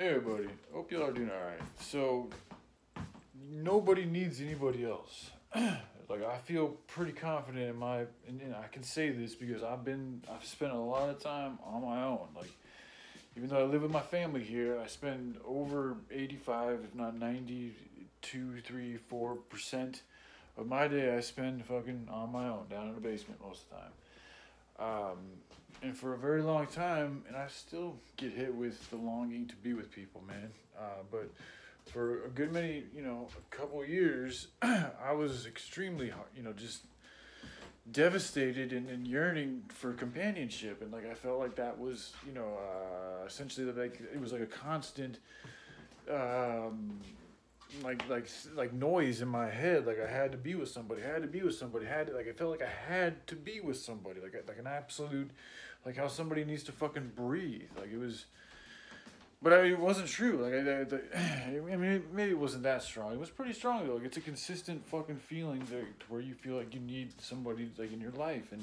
Hey everybody, hope y'all are doing alright. So, nobody needs anybody else. Like, I feel pretty confident and I can say this because I've spent a lot of time on my own. Like, even though I live with my family here, I spend over 85, if not 92, 3, 4% of my day I spend fucking on my own, down in the basement most of the time. Um, and for a very long time, and I still get hit with the longing to be with people, man. But for a good many, a couple of years, I was extremely, just devastated and yearning for companionship. And like, I felt like that was, essentially like, it was like a constant, like noise in my head. Like I had to be with somebody, like I felt like I had to be with somebody, like an absolute, like how somebody needs to fucking breathe. Like it was, but it wasn't true. Like I mean, maybe it wasn't that strong. It was pretty strong though. Like it's a consistent fucking feeling where you feel like you need somebody like in your life, and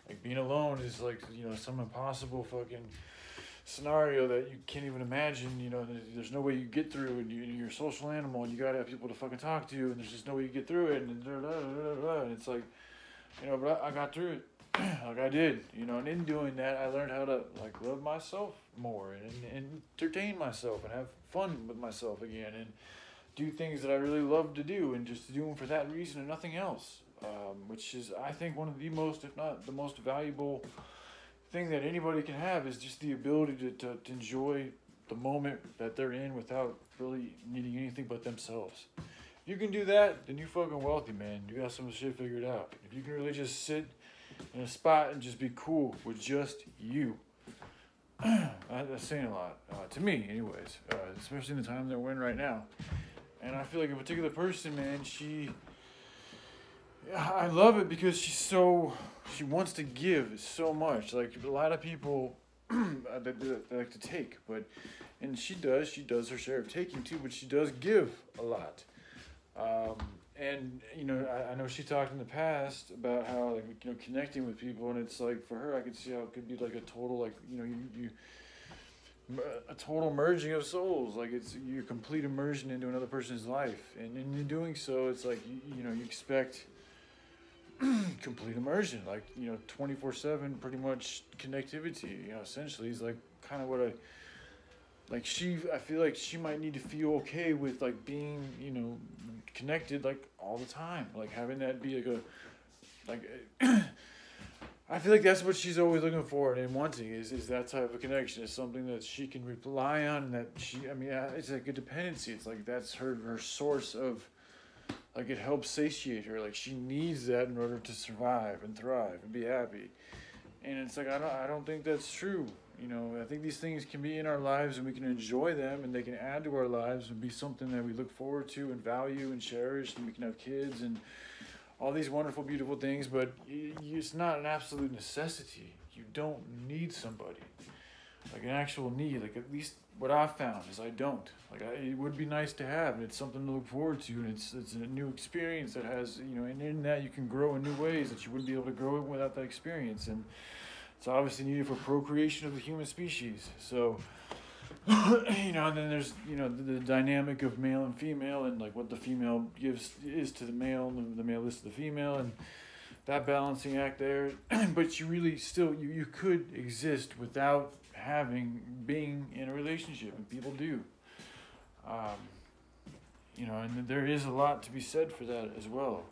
like being alone is like some impossible fucking scenario that you can't even imagine. There's no way you get through, and you're a social animal, and you gotta have people to fucking talk to, and there's just no way you get through it, and it's like, but I got through it. Like I did, and in doing that, I learned how to like love myself more and entertain myself and have fun with myself again and do things that I really love to do and just do them for that reason and nothing else. Which is, I think, one of the most, if not the most valuable thing that anybody can have is just the ability to enjoy the moment that they're in without really needing anything but themselves. If you can do that, then you're fucking wealthy, man. You got some shit figured out. If you can really just sit in a spot and just be cool with just you. That's saying a lot, to me anyways, especially in the time that we're in right now. And I feel like a particular person, man, I love it because she wants to give so much. Like a lot of people that like to take, and she does her share of taking too, but she does give a lot. And I know she talked in the past about how like connecting with people, and it's like for her, I could see how it could be like a total like a total merging of souls. Like it's your complete immersion into another person's life, and in doing so, it's like you expect complete immersion, like 24/7, pretty much connectivity. Essentially, is like kind of what I feel like she might need to feel okay with like being connected like all the time, like having that be I feel like that's what she's always looking for and wanting is that type of connection, is something that she can rely on, and that it's like a dependency. It's like that's her source of, like, it helps satiate her. Like she needs that in order to survive and thrive and be happy. And it's like I don't think that's true. I think these things can be in our lives and we can enjoy them, and they can add to our lives and be something that we look forward to and value and cherish, and we can have kids and all these wonderful, beautiful things, but it's not an absolute necessity. You don't need somebody, like an actual need. Like at least what I've found is I don't. Like it would be nice to have, and it's something to look forward to, and it's a new experience that has, and in that you can grow in new ways that you wouldn't be able to grow without that experience. And it's obviously needed for procreation of the human species. So, and then there's, the dynamic of male and female, and like what the female is to the male, and the male is to the female, and that balancing act there. But you really still, you could exist without being in a relationship, and people do. And there is a lot to be said for that as well.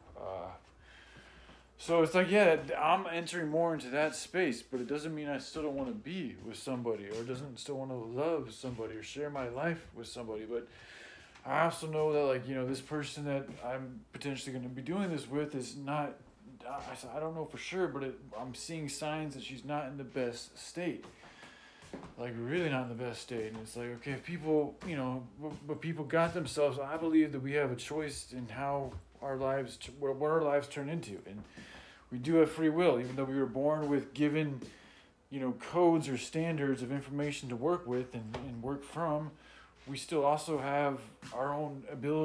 So it's like, yeah, I'm entering more into that space, but it doesn't mean I still don't want to be with somebody, or doesn't still want to love somebody or share my life with somebody. But I also know that, like, this person that I'm potentially going to be doing this with is not, I don't know for sure, but I'm seeing signs that she's not in the best state. Like, really not in the best state. And it's like, okay, if people, but people got themselves, I believe that we have a choice in how our lives, what our lives turn into. And we do have free will, even though we were born with given, codes or standards of information to work with and work from. We still also have our own ability